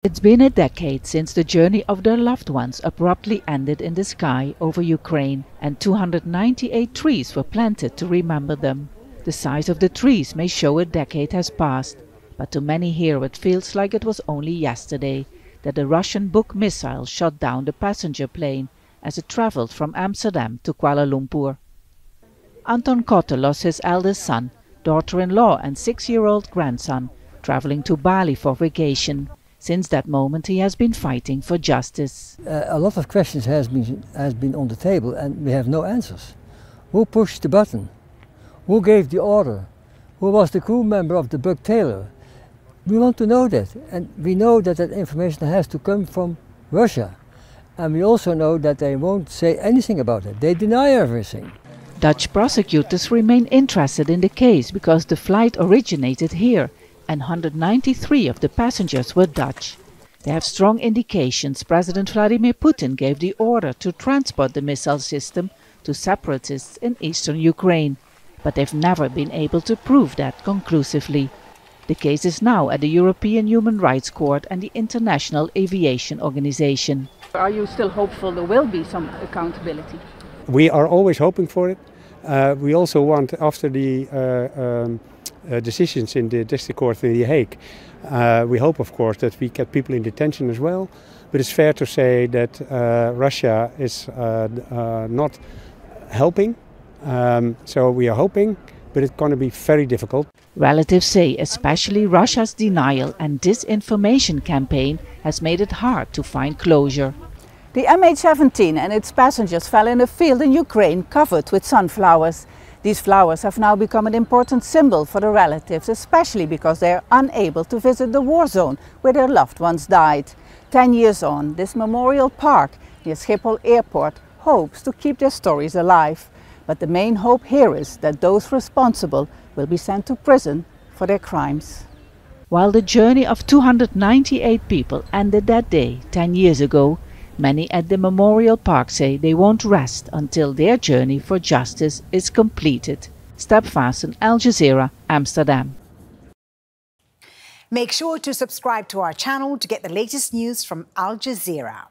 It's been a decade since the journey of their loved ones abruptly ended in the sky over Ukraine, and 298 trees were planted to remember them. The size of the trees may show a decade has passed, but to many here it feels like it was only yesterday that the Russian Buk missile shot down the passenger plane as it traveled from Amsterdam to Kuala Lumpur. Anton Kotte lost his eldest son, daughter-in-law and 6-year-old grandson, traveling to Bali for vacation. Since that moment he has been fighting for justice. A lot of questions has been on the table and we have no answers. Who pushed the button? Who gave the order? Who was the crew member of the Buk Taylor? We want to know that, and we know that that information has to come from Russia. And we also know that they won't say anything about it. They deny everything. Dutch prosecutors remain interested in the case because the flight originated here, and 193 of the passengers were Dutch. They have strong indications President Vladimir Putin gave the order to transport the missile system to separatists in eastern Ukraine, but they've never been able to prove that conclusively. The case is now at the European Human Rights Court and the International Aviation Organization. Are you still hopeful there will be some accountability? We are always hoping for it. We also want, after the decisions in the district court in The Hague, we hope of course that we get people in detention as well, but it's fair to say that Russia is not helping, so we are hoping, but it's going to be very difficult. Relatives say especially Russia's denial and disinformation campaign has made it hard to find closure. The MH17 and its passengers fell in a field in Ukraine covered with sunflowers. These flowers have now become an important symbol for the relatives, especially because they are unable to visit the war zone where their loved ones died. 10 years on, this memorial park near Schiphol Airport hopes to keep their stories alive. But the main hope here is that those responsible will be sent to prison for their crimes. While the journey of 298 people ended that day 10 years ago, many at the memorial park say they won't rest until their journey for justice is completed. Vaessen, Al Jazeera, Amsterdam. Make sure to subscribe to our channel to get the latest news from Al Jazeera.